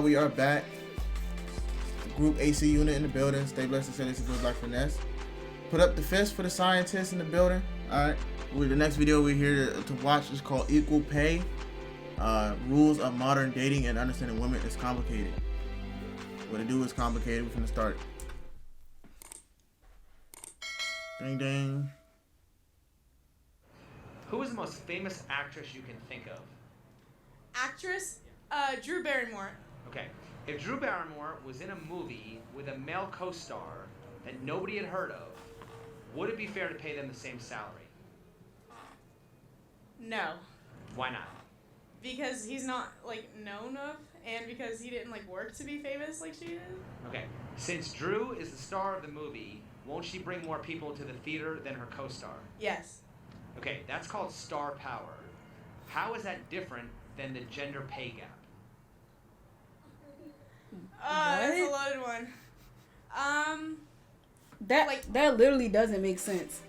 y'all? We are back. Group AC unit in the building. Stay blessed and say this is BLK Finesse. Put up the fist for the scientists in the building. Alright. The next video we're here to watch is called Equal Pay. Rules of modern dating and understanding women is complicated. What it do is complicated. We're finna start. Ding ding. Who is the most famous actress you can think of? Actress? Drew Barrymore. Okay. If Drew Barrymore was in a movie with a male co-star that nobody had heard of, would it be fair to pay them the same salary? No. Why not? Because he's not, known of, and because he didn't, work to be famous like she did. Okay. Since Drew is the star of the movie, won't she bring more people to the theater than her co-star? Yes. Okay, that's called star power. How is that different than the gender pay gap? That's a loaded one. That literally doesn't make sense.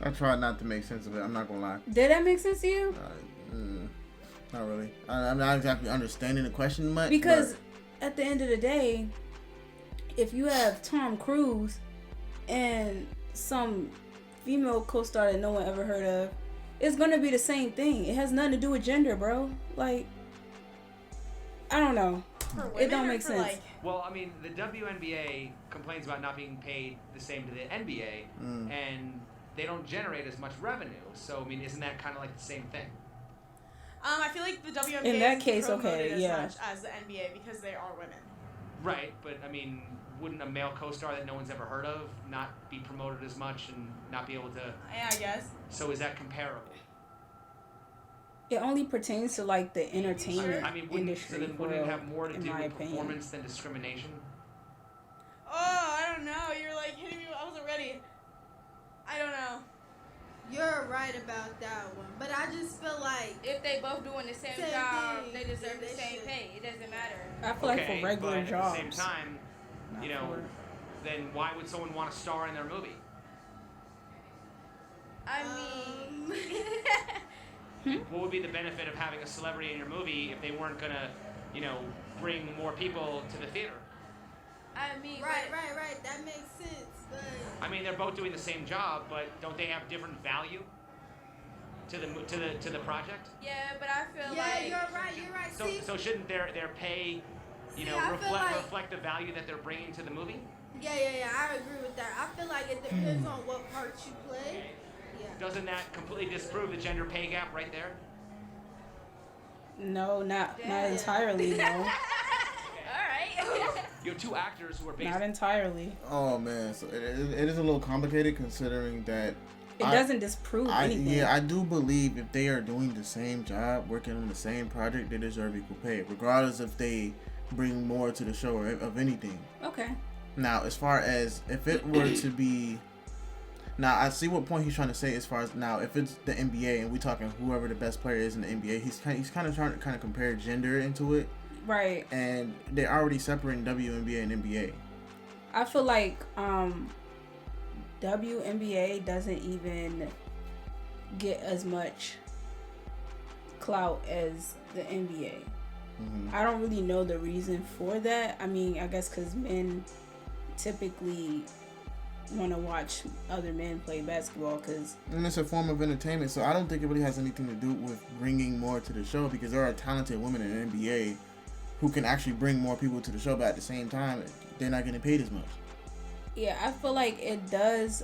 I tried not to make sense of it. I'm not gonna lie. Did that make sense to you? Not really. I'm not exactly understanding the question much. Because at the end of the day, if you have Tom Cruise and some female co-star that no one ever heard of, it's gonna be the same thing. It has nothing to do with gender, bro. I don't know. It don't make sense. Well, I mean, the WNBA complains about not being paid the same to the NBA, and they don't generate as much revenue. So, I mean, isn't that kind of like the same thing? I feel like the WNBA in that case, isn't promoted okay, yeah, as much as the NBA because they are women. Right, but I mean, wouldn't a male co-star that no one's ever heard of not be promoted as much and not be able to? Yeah, I guess. So is that comparable? It only pertains to the entertainment industry. So then wouldn't it have more to do with opinion. performance than discrimination? Oh, I don't know. You're hitting me. I wasn't ready. I don't know. You're right about that one, but I just feel like if they both doing the same job, they deserve the same pay. It doesn't matter. I feel like for regular but jobs. At the same time, then why would someone want to star in their movie? I mean, what would be the benefit of having a celebrity in your movie if they weren't gonna, bring more people to the theater? I mean, right. That makes sense, but I mean, they're both doing the same job, but don't they have different value to the project? Yeah, but I feel you're right. So shouldn't their pay, reflect the value that they're bringing to the movie? Yeah. I agree with that. I feel like it depends on what part you play. Yeah. Doesn't that completely disprove the gender pay gap right there? No, not entirely. No. All right. You have two actors who are based. Not entirely. Oh man, so it is a little complicated considering that it doesn't disprove anything. Yeah, I do believe if they are doing the same job, working on the same project, they deserve equal pay, regardless if they bring more to the show or of anything. Okay. Now, as far as if it were to be, now I see what point he's trying to say. As far as now, if it's the NBA and we talking whoever the best player is in the NBA, he's kind of trying to compare gender into it. Right. And they're already separating WNBA and NBA. I feel like WNBA doesn't even get as much clout as the NBA. Mm-hmm. I don't really know the reason for that. I mean, I guess because men typically want to watch other men play basketball and it's a form of entertainment. So I don't think it really has anything to do with bringing more to the show, because there are talented women in the NBA who can actually bring more people to the show, but at the same time, they're not getting paid as much. Yeah, I feel like it does.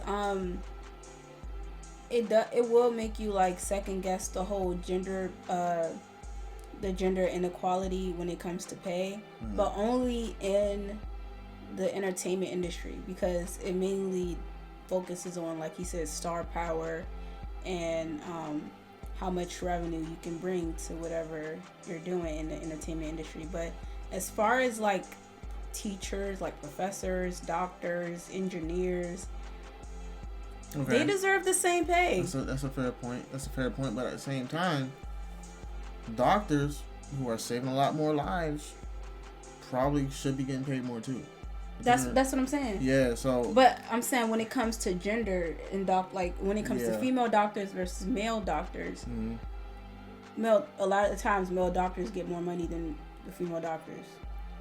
It will make you second guess the whole gender, the gender inequality when it comes to pay, but only in the entertainment industry, because it mainly focuses on, like he said, star power and how much revenue you can bring to whatever you're doing in the entertainment industry. But as far as teachers, professors, doctors, engineers, they deserve the same pay. That's a fair point. But at the same time, doctors who are saving a lot more lives probably should be getting paid more too. That's what I'm saying. Yeah. So. But I'm saying when it comes to gender and when it comes to female doctors versus male doctors, a lot of the times male doctors get more money than the female doctors.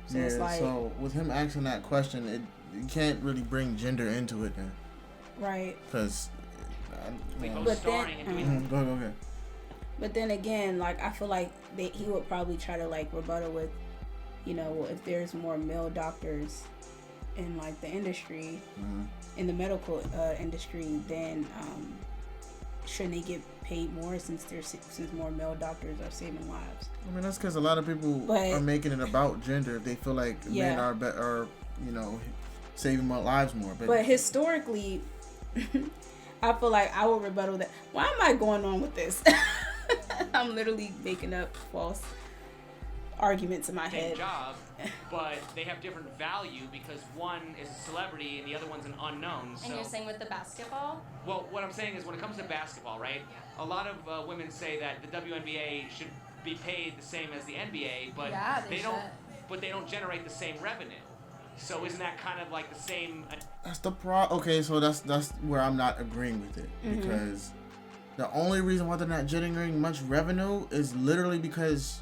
So yeah, it's like, so with him asking that question, you can't really bring gender into it then. right. Because... But then, Go ahead. But then again, like, I feel like he would probably try to, like, rebuttal with, you know, if there's more male doctors in, like, the industry, in the medical industry, then shouldn't they get paid more since more male doctors are saving lives? I mean, that's because a lot of people are making it about gender. They feel like men are you know, saving more lives more. But historically, I feel like I would rebuttal that. Why am I going on with this? I'm literally making up false arguments in my head. Job, but they have different value because one is a celebrity and the other one's an unknown. So. And you're saying with the basketball? Well, what I'm saying is when it comes to basketball, right? Yeah. A lot of women say that the WNBA should be paid the same as the NBA, but they don't. But they don't generate the same revenue. So isn't that kind of like the same? That's the Okay, so that's where I'm not agreeing with it because the only reason why they're not generating much revenue is literally because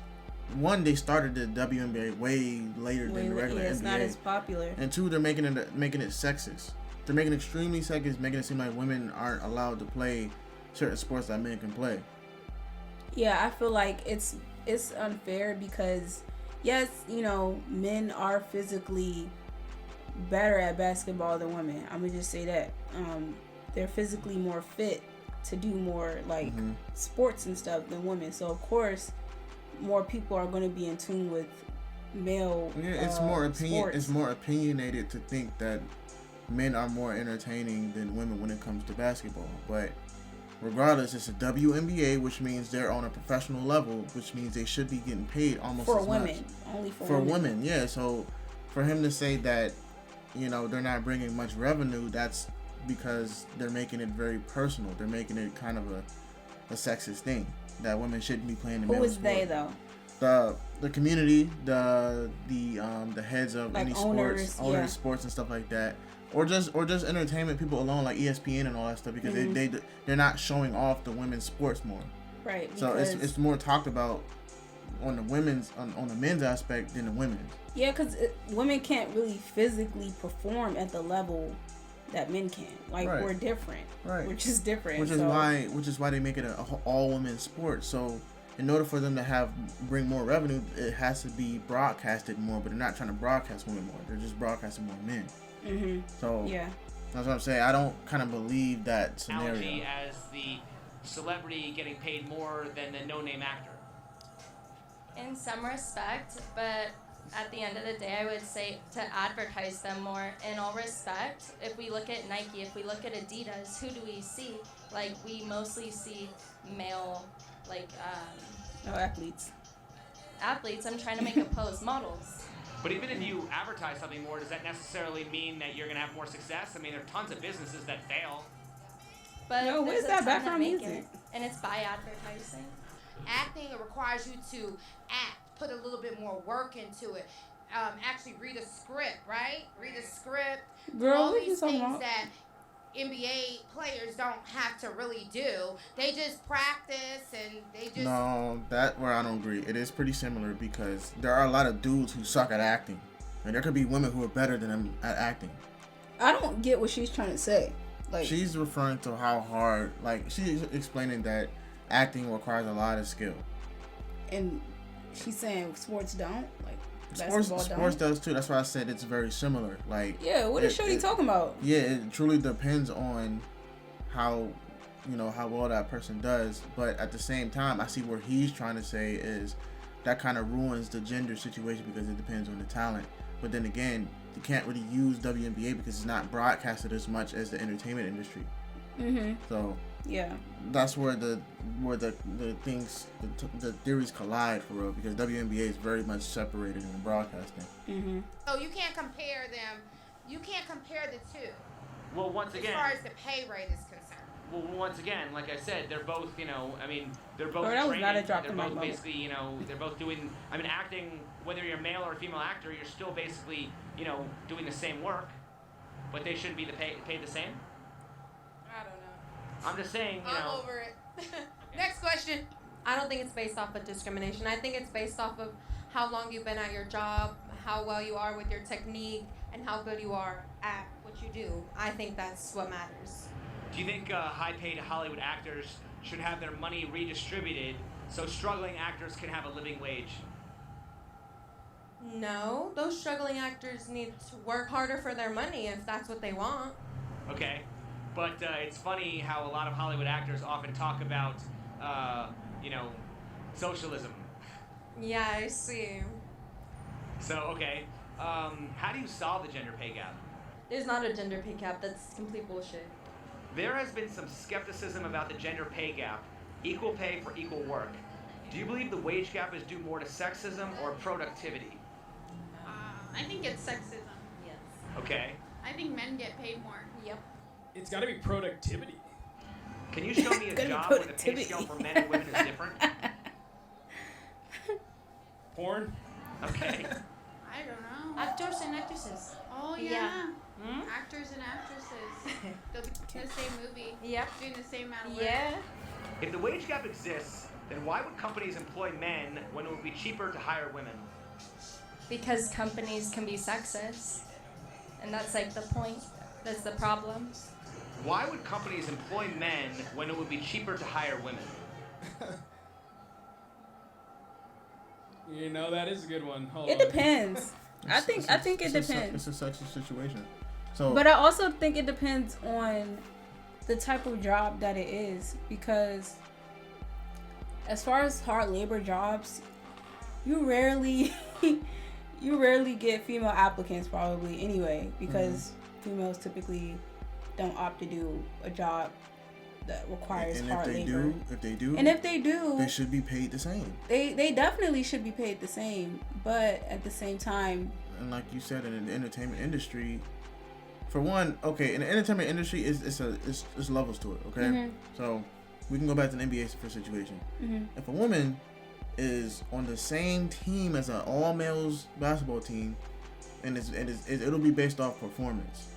one, they started the WNBA way later than the regular NBA. It's not as popular. And two, they're making it sexist. They're making it extremely sexist, making it seem like women aren't allowed to play certain sports that men can play. Yeah, I feel like it's unfair because yes, you know, men are physically better at basketball than women. I'm gonna just say that. They're physically more fit to do more like sports and stuff than women. So of course, more people are going to be in tune with male. Yeah, it's more sports. It's more opinionated to think that men are more entertaining than women when it comes to basketball. But regardless, it's a WNBA, which means they're on a professional level, which means they should be getting paid almost for as women. much. Only for women. Yeah. So for him to say that, you know, they're not bringing much revenue, that's because they're making it very personal. They're making it kind of a sexist thing that women shouldn't be playing the male sport. Who is they though? The community, the heads of like any owners of sports and stuff like that, or just entertainment people alone, like ESPN and all that stuff, because they're not showing off the women's sports more. Right. So it's more talked about on the women's on the men's aspect than the women's. Yeah, because women can't really physically perform at the level that men can. Like we're different. Right. We're just different. Which is why they make it a all women's sport. So in order for them to bring more revenue, it has to be broadcasted more. But they're not trying to broadcast women more. They're just broadcasting more men. So that's what I'm saying. I don't kind of believe that scenario. Analogy as the celebrity getting paid more than the no-name actor. In some respect, but at the end of the day, I would say to advertise them more. In all respect, if we look at Nike, if we look at Adidas, who do we see? Like, we mostly see male, like, athletes. Athletes, I'm trying to make a pose, models. But even if you advertise something more, does that necessarily mean that you're going to have more success? I mean, there are tons of businesses that fail. But no, where's that background music? And it's by advertising. Acting requires you to act, put a little bit more work into it. Actually read a script, right? Read a script. Girl, all these things that NBA players don't have to really do. They just practice and they just... No, that where I don't agree. It is pretty similar because there are a lot of dudes who suck at acting. And there could be women who are better than them at acting. I don't get what she's trying to say. Like, she's referring to how hard, like, she's explaining that acting requires a lot of skill. And she's saying sports don't? Like, sports does too. That's why I said it's very similar. Like, yeah, what is Shorty talking about? Yeah, it truly depends on how well that person does. But at the same time, I see where he's trying to say is that kind of ruins the gender situation because it depends on the talent. But then again, you can't really use WNBA because it's not broadcasted as much as the entertainment industry. So yeah, that's where the things the theories collide for real, because WNBA is very much separated in broadcasting. So you can't compare them. You can't compare the two. Well, once again, as far as the pay rate is concerned. Well, once again, like I said, they're both, they're both training. They're both basically, they're both doing, acting, whether you're a male or a female actor, you're still basically, doing the same work, but they shouldn't be paid the same? I don't know. I'm just saying, I'm over it. Next question. I don't think it's based off of discrimination. I think it's based off of how long you've been at your job, how well you are with your technique, and how good you are at what you do. I think that's what matters. Do you think high-paid Hollywood actors should have their money redistributed so struggling actors can have a living wage? No, those struggling actors need to work harder for their money if that's what they want. Okay, but it's funny how a lot of Hollywood actors often talk about, socialism. Yeah, I see. So, okay, how do you solve the gender pay gap? There's not a gender pay gap. That's complete bullshit. There has been some skepticism about the gender pay gap, equal pay for equal work. Do you believe the wage gap is due more to sexism or productivity? I think it's sexism. Yes. Okay. I think men get paid more. Yep. It's got to be productivity. Can you show me a job where the pay scale for men and women is different? Porn? Okay. I don't know. Actors and actresses. Oh yeah. Yeah. Hmm? Actors and actresses. They'll be in the same movie. Yep. Doing the same amount of work. Yeah. If the wage gap exists, then why would companies employ men when it would be cheaper to hire women? Because companies can be sexist. And that's like the point. That's the problem. Why would companies employ men when it would be cheaper to hire women? You know, that is a good one. Hold It on. depends. I think it depends. It's a sexist situation. So, But I also think it depends on the type of job that it is, because as far as hard labor jobs, you rarely get female applicants probably anyway, because females typically don't opt to do a job that requires hard labor. If they do, they should be paid the same. They definitely should be paid the same, but at the same time, And like you said, in the entertainment industry, for one, okay, in the entertainment industry, it's levels to it, okay? Mhm. So we can go back to the NBA for situation. Mhm. If a woman is on the same team as an all males basketball team, and it'll be based off performance,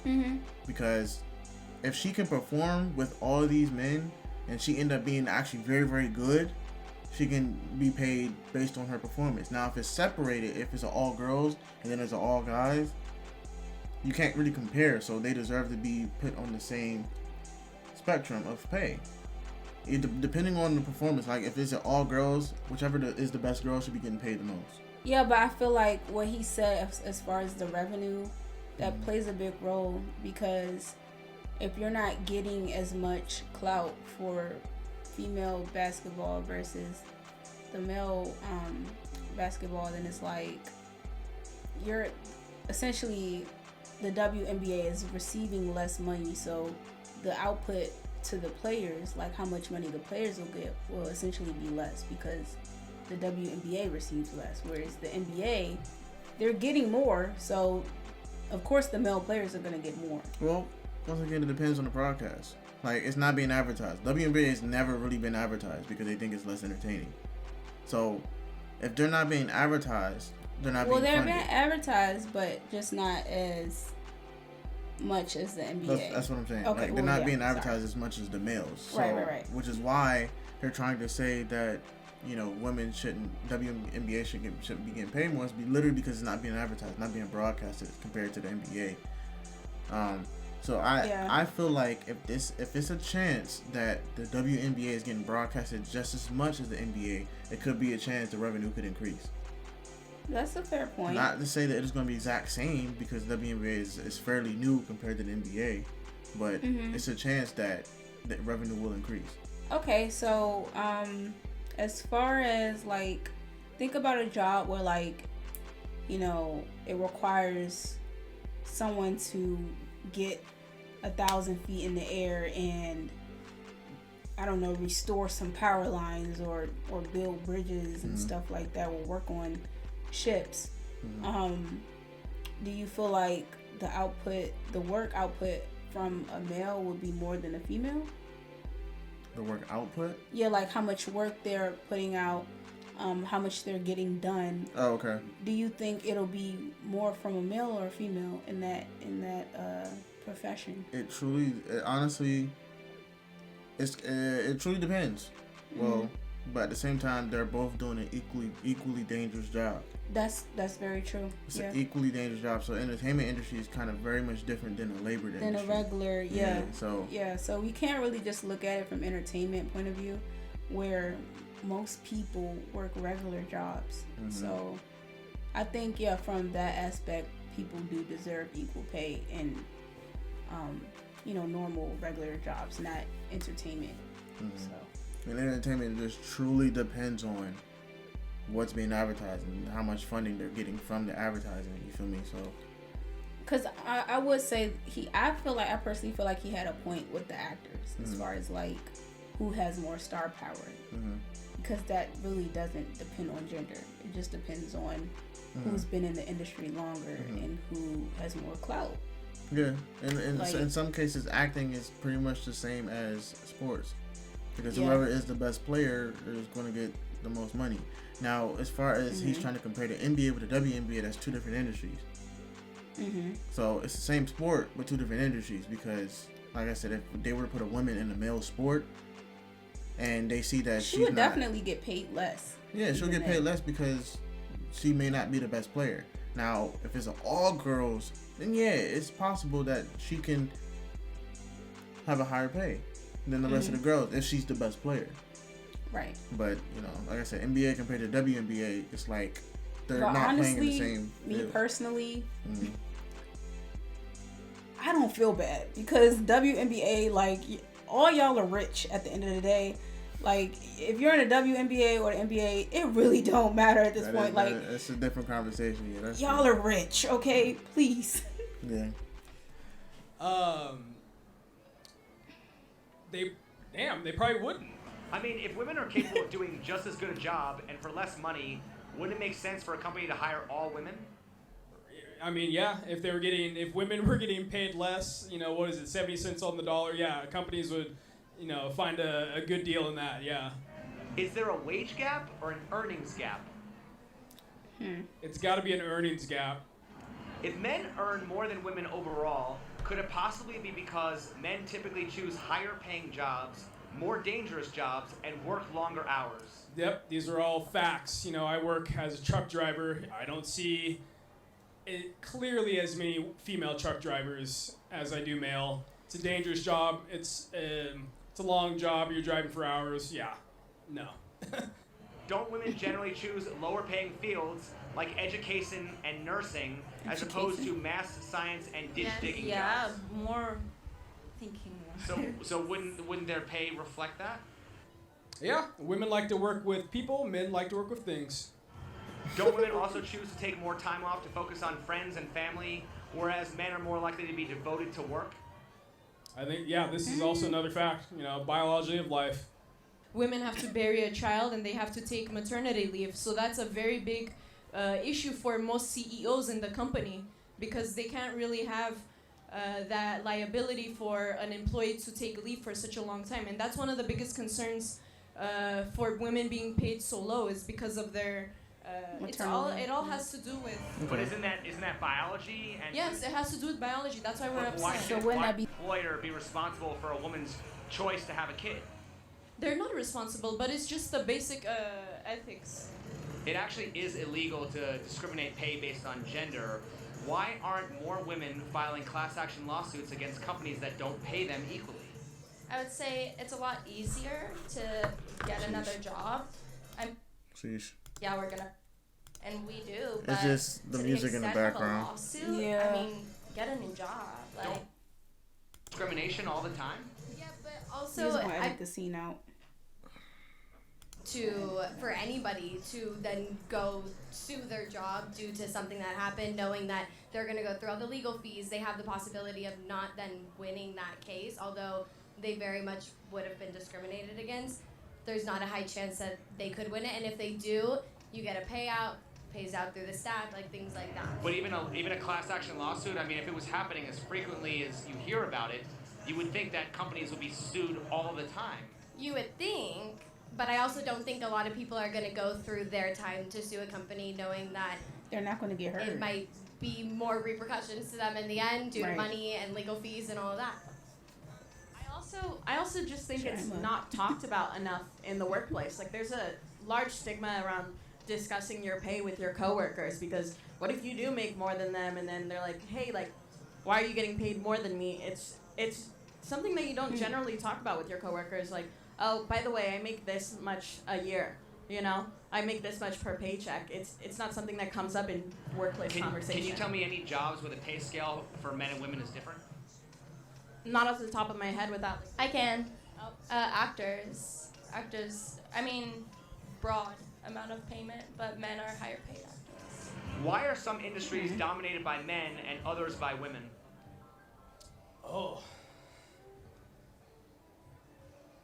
because if she can perform with all of these men and she end up being actually very, very good, she can be paid based on her performance. Now, if it's separated, if it's an all girls and then there's an all guys, you can't really compare. So they deserve to be put on the same spectrum of pay. Depending on the performance, like if it's an all girls, whichever is the best girl should be getting paid the most. yeah, but I feel like what he said as far as the revenue, that plays a big role, because if you're not getting as much clout for female basketball versus the male basketball, then it's like you're essentially, the WNBA is receiving less money, so the output to the players, like how much money the players will get, will essentially be less, because the WNBA receives less, whereas the NBA, they're getting more, so of course the male players are going to get more. Well, once again, it depends on the broadcast. Like, it's not being advertised. WNBA has never really been advertised because they think it's less entertaining. So, if they're not being advertised, they're not being funded. Well, they're being advertised, but just not as much as the NBA. That's what I'm saying. Okay, like, they're not being advertised as much as the males. So, Right. Which is why they're trying to say that, women WNBA shouldn't be getting paid more. It's literally because it's not being advertised, not being broadcasted compared to the NBA. So I feel like if it's a chance that the WNBA is getting broadcasted just as much as the NBA, it could be a chance the revenue could increase. That's a fair point. Not to say that it's going to be exact same, because WNBA is fairly new compared to the NBA, but it's a chance that the revenue will increase. Okay, so as far as like, think about a job where like, it requires someone to get 1,000 feet in the air and, I don't know, restore some power lines or build bridges and stuff like that, or work on ships. Do you feel like the work output from a male would be more than a female? The work output? Yeah, like how much work they're putting out, how much they're getting done. Oh, okay. Do you think it'll be more from a male or a female in that profession? It truly depends. Well, but at the same time, they're both doing an equally dangerous job. That's very true. It's an equally dangerous job. So entertainment industry is kind of very much different than a labor industry. Than a regular, So we can't really just look at it from entertainment point of view, where most people work regular jobs. Mm-hmm. So I think from that aspect, people do deserve equal pay in normal regular jobs, not entertainment. Mm-hmm. So and entertainment just truly depends on what's being advertised and how much funding they're getting from the advertising. You feel me? So because I would say I personally feel like he had a point with the actors as far as like who has more star power, because that really doesn't depend on gender. It just depends on who's been in the industry longer and who has more clout. Yeah, and in some cases, acting is pretty much the same as sports, because whoever is the best player is going to get the most money. Now, as far as he's trying to compare the NBA with the WNBA, that's two different industries. So it's the same sport, but two different industries, because, like I said, if they were to put a woman in a male sport, and they see that she would definitely get paid less. Yeah, she'll get paid less because she may not be the best player. Now, if it's all girls, then it's possible that she can have a higher pay than the rest of the girls if she's the best player. Right. But, like I said, NBA compared to WNBA, it's like they're not honestly, playing in the same field. Personally, I don't feel bad, because WNBA, like, all y'all are rich at the end of the day. Like, if you're in the WNBA or the NBA, it really don't matter at this point. It's a different conversation. Yeah, y'all are rich, okay? Please. Yeah. They probably wouldn't. I mean, if women are capable of doing just as good a job and for less money, wouldn't it make sense for a company to hire all women? I mean, yeah, if women were getting paid less, 70 cents on the dollar, companies would, find a good deal in that, yeah. Is there a wage gap or an earnings gap? It's got to be an earnings gap. If men earn more than women overall, could it possibly be because men typically choose higher paying jobs, more dangerous jobs, and work longer hours? Yep, these are all facts. I work as a truck driver. I don't see clearly as many female truck drivers as I do male. It's a dangerous job. It's a long job. You're driving for hours. Yeah, no. Don't women generally choose lower paying fields like education and nursing as opposed to math, science, and ditch digging jobs? More thinking more. So wouldn't their pay reflect that? Yeah, women like to work with people, men like to work with things. Don't women also choose to take more time off to focus on friends and family, whereas men are more likely to be devoted to work? I think, this is also another fact, biology of life. Women have to bury a child and they have to take maternity leave. So that's a very big issue for most CEOs in the company, because they can't really have that liability for an employee to take leave for such a long time. And that's one of the biggest concerns for women being paid so low, is because of their it all has to do with. But isn't that biology? And yes, it has to do with biology. That's why we're upset. Why should an employer be responsible for a woman's choice to have a kid? They're not responsible, but it's just the basic ethics. It actually is illegal to discriminate pay based on gender. Why aren't more women filing class action lawsuits against companies that don't pay them equally? I would say it's a lot easier to get another job. Yeah, we're gonna, and we do. But it's just the music in the background. Lawsuit, I mean, get a new job. Like discrimination all the time. Yeah, but also edit the scene out. For anybody to then go sue their job due to something that happened, knowing that they're going to go through all the legal fees, they have the possibility of not then winning that case, although they very much would have been discriminated against. There's not a high chance that they could win it, and if they do, you get a payout, pays out through the stack, like things like that. But even a class action lawsuit, I mean, if it was happening as frequently as you hear about it, you would think that companies would be sued all the time. You would think, but I also don't think a lot of people are going to go through their time to sue a company knowing that they're not going to get hurt. It might be more repercussions to them in the end due to money and legal fees and all of that. I also also just think it's not talked about enough in the workplace. Like, there's a large stigma around discussing your pay with your coworkers, because what if you do make more than them and then they're like, hey, like, why are you getting paid more than me? It's something that you don't generally talk about with your coworkers. Like, oh, by the way, I make this much a year. You know, I make this much per paycheck. It's not something that comes up in workplace conversation. Can you tell me any jobs where the pay scale for men and women is different? Not off the top of my head without. I can. Actors. I mean, broad amount of payment, but men are higher paid actors. Why are some industries dominated by men and others by women? Oh.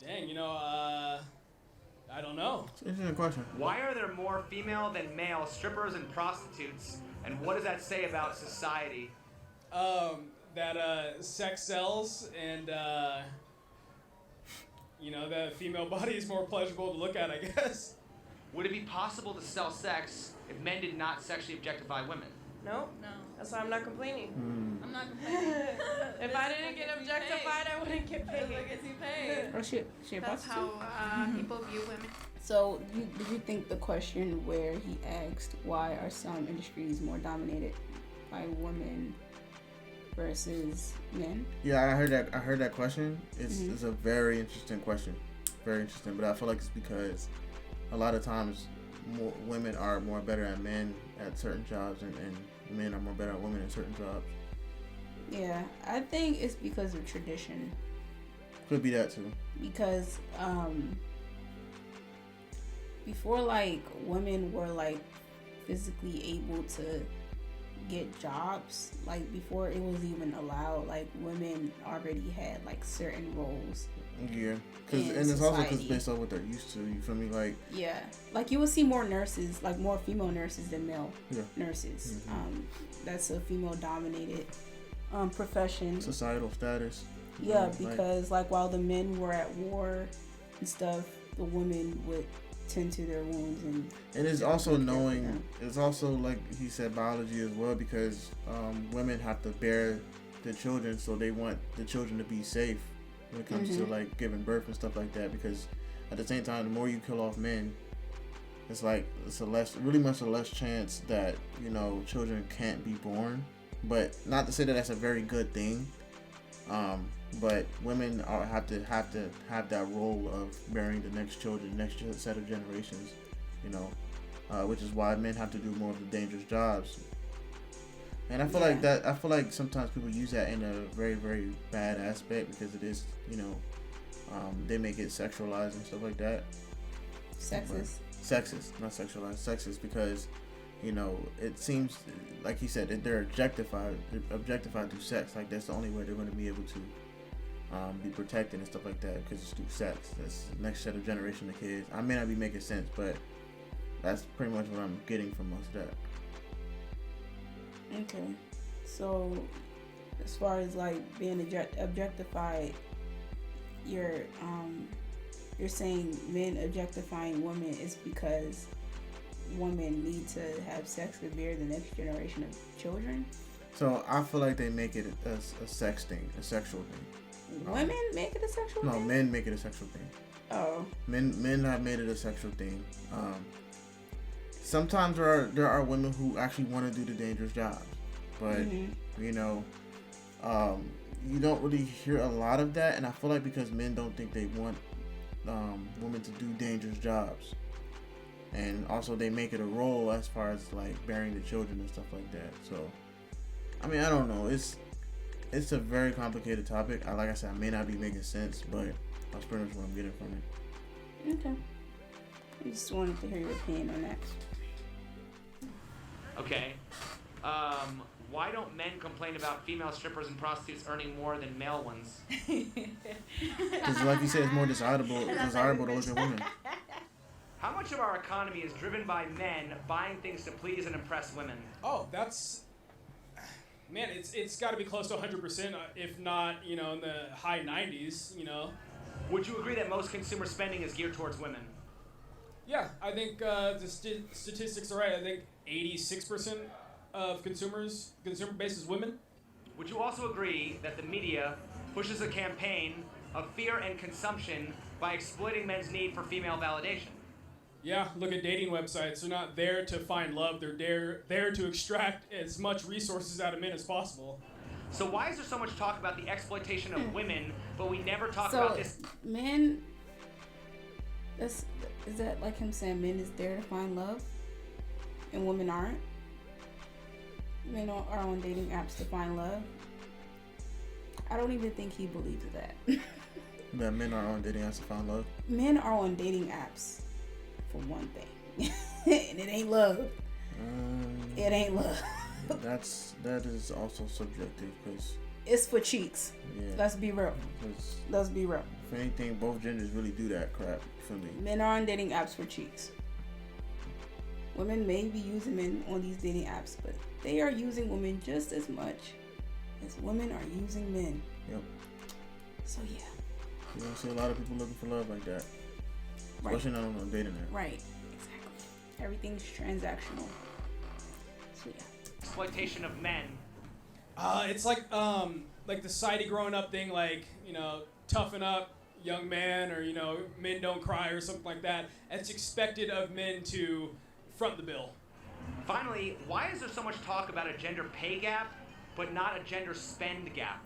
Dang, I don't know. It's an interesting question. Why are there more female than male strippers and prostitutes, and what does that say about society? That sex sells, and the female body is more pleasurable to look at, I guess. Would it be possible to sell sex if men did not sexually objectify women? No. That's why I'm not complaining. I'm not complaining. If I didn't get objectified, I wouldn't get paid. Look at you paid. Oh shit! That's how people view women. So, did you think the question where he asked why are some industries more dominated by women versus men? Yeah, I heard that question. It's a very interesting question, very interesting. But I feel like it's because a lot of times women are more better at men at certain jobs, and men are more better at women at certain jobs. Yeah, I think it's because of tradition. Could be that too. Because before, like, women were like physically able to get jobs, like before it was even allowed, like women already had like certain roles. Yeah, and it's also because based on what they're used to. You feel me? Like, yeah, like you will see more nurses, like more female nurses than male nurses. That's a female dominated profession. Societal status. Yeah, because like while the men were at war and stuff, the women would tend to their wounds and it's also knowing. It's also, like he said, biology as well, because women have to bear the children, so they want the children to be safe when it comes to like giving birth and stuff like that, because at the same time, the more you kill off men, it's really much a less chance that children can't be born. But not to say that that's a very good thing, but women have to have that role of bearing the next children, next set of generations, which is why men have to do more of the dangerous jobs. And I feel like sometimes people use that in a very, very bad aspect, because it is, they make it sexualized and stuff like that. Sexist, not sexualized. Sexist, because, it seems like he said that they're objectified through sex. Like that's the only way they're going to be able to be protected and stuff like that, because it's through sex. That's the next set of generation of kids. I may not be making sense, but that's pretty much what I'm getting from most of that. Okay, so as far as like being objectified, you're saying men objectifying women is because women need to have sex to bear the next generation of children? So I feel like they make it a sex thing, a sexual thing. Women make it a sexual thing? No, men make it a sexual thing. Oh. Men have made it a sexual thing. Sometimes there are women who actually want to do the dangerous jobs, but you don't really hear a lot of that. And I feel like because men don't think they want women to do dangerous jobs, and also they make it a role as far as like bearing the children and stuff like that. So, I mean, I don't know. It's a very complicated topic. Like I said, I may not be making sense, but that's pretty much what I'm getting from it. Okay. I just wanted to hear your opinion on that. Okay. Why don't men complain about female strippers and prostitutes earning more than male ones? Because, like you said, it's more desirable to look at women. How much of our economy is driven by men buying things to please and impress women? Oh, man, it's got to be close to 100%, if not, in the high 90s, Would you agree that most consumer spending is geared towards women? Yeah, I think the statistics are right. I think 86% of consumer base is women. Would you also agree that the media pushes a campaign of fear and consumption by exploiting men's need for female validation. Yeah, look at dating websites. They're not there to find love. They're there to extract as much resources out of men as possible. So why is there so much talk about the exploitation of women, but we never talk about this? Men, is that like him saying men is there to find love and women aren't? Men are on dating apps to find love. I don't even think he believes that. That men are on dating apps to find love? Men are on dating apps for one thing. And it ain't love. It ain't love. That is also subjective because it's for cheeks. Yeah. Let's be real. Let's be real. If anything, both genders really do that crap for me. Men are on dating apps for cheeks. Women may be using men on these dating apps, but they are using women just as much as women are using men. Yep. So yeah. You don't see a lot of people looking for love like that. Right. Especially not on a dating app. Right. Exactly. Everything's transactional. So yeah. Exploitation of men. It's like the society growing up thing, like, toughen up, young man, or, men don't cry or something like that. It's expected of men to front the bill. Finally, why is there so much talk about a gender pay gap, but not a gender spend gap?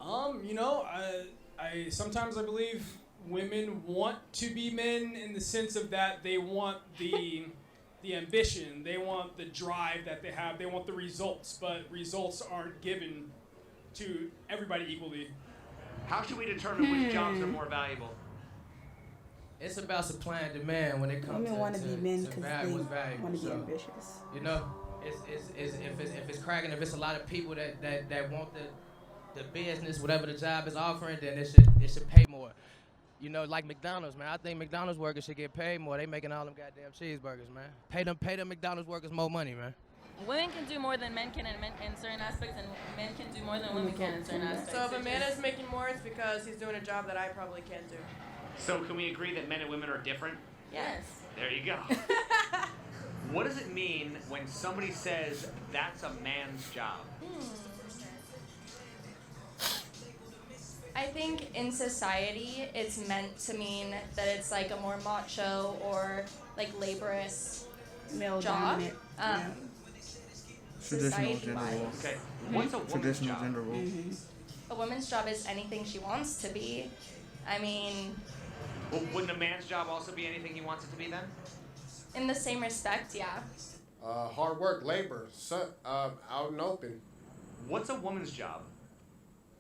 I sometimes I believe women want to be men in the sense of that they want the ambition, they want the drive that they have, they want the results, but results aren't given to everybody equally. How should we determine which jobs are more valuable? It's about supply and demand when it comes women want to be men because they want to be so, ambitious. If it's cracking, if it's a lot of people that want the business, whatever the job is offering, then it should pay more. Like McDonald's, man. I think McDonald's workers should get paid more. They making all them goddamn cheeseburgers, man. Pay them McDonald's workers more money, man. Women can do more than men can in certain aspects, and men can do more than women can in certain aspects. So if a man is making more, it's because he's doing a job that I probably can't do. So can we agree that men and women are different? Yes. There you go. What does it mean when somebody says that's a man's job? I think in society it's meant to mean that it's like a more macho or like laborious male job. Dominant. Traditional gender role. Okay. What's a woman's Traditional job? gender role. A woman's job is anything she wants to be. I mean... Well, wouldn't a man's job also be anything he wants it to be then? In the same respect, yeah. Hard work, labor, out and open. What's a woman's job?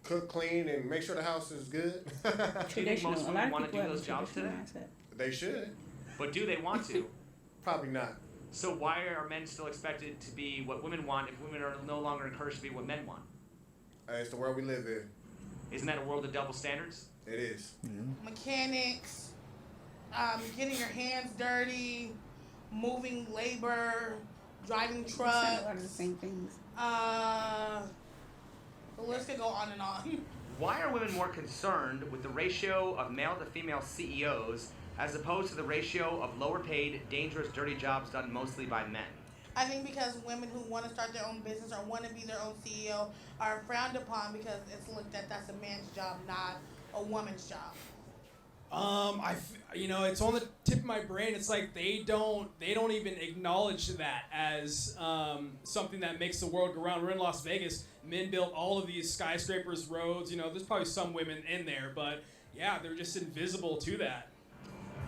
Cook, clean, and make sure the house is good. Do you think most women want to do those jobs today? They should. But do they want to? Probably not. So why are men still expected to be what women want if women are no longer encouraged to be what men want? It's the world we live in. Isn't that a world of double standards? It is. Mechanics, getting your hands dirty, moving labor, driving trucks. A lot of the same things. The list could go on and on. Why are women more concerned with the ratio of male to female CEOs as opposed to the ratio of lower paid, dangerous, dirty jobs done mostly by men? I think because women who want to start their own business or want to be their own CEO are frowned upon because it's looked at that's a man's job, not a woman's job. It's on the tip of my brain. It's like they don't even acknowledge that as something that makes the world go round. We're in Las Vegas. Men built all of these skyscrapers, roads. There's probably some women in there, but yeah, they're just invisible to that.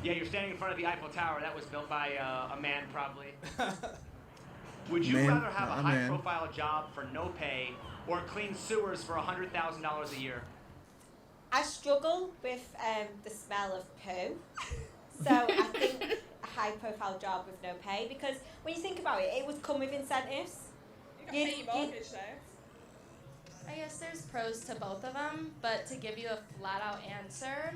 Yeah, you're standing in front of the Eiffel Tower. That was built by a man, probably. Would you rather have a high-profile job for no pay or clean sewers for $100,000 a year? I struggle with the smell of poo. So I think a high-profile job with no pay, because when you think about it, it would come with incentives. You can pay your mortgage though. I guess there's pros to both of them, but to give you a flat-out answer,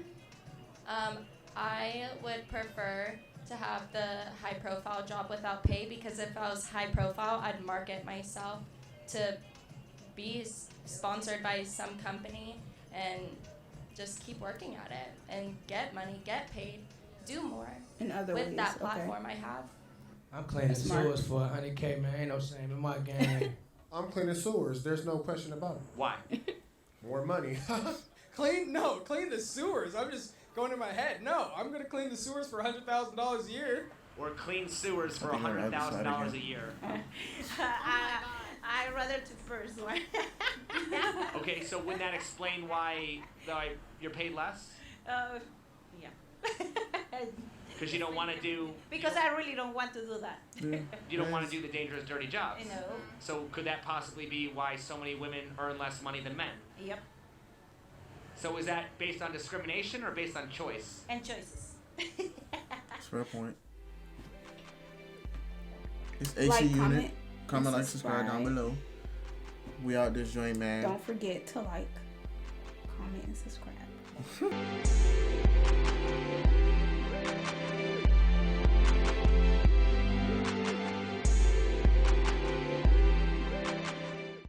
I would prefer to have the high-profile job without pay, because if I was high-profile, I'd market myself to be sponsored by some company and just keep working at it and get money, get paid, do more in other with ways, that platform I have. I'm cleaning sewers for $100K, man. Ain't no shame in my game. I'm cleaning sewers. There's no question about it. Why? More money. Clean the sewers. I'm just going in my head. No, I'm gonna clean the sewers for $100,000 a year. Or clean sewers for $100,000 a year. I'd rather the first one. Okay, so wouldn't that explain why you're paid less? Yeah. Because you don't want to do... Because I really don't want to do that. You don't want to do the dangerous, dirty jobs. No. So could that possibly be why so many women earn less money than men? Yep. So is that based on discrimination or based on choice? And choices. That's a fair point. It's AC Unit. Comment, like, subscribe down below. We out this joint, man. Don't forget to like, comment, and subscribe.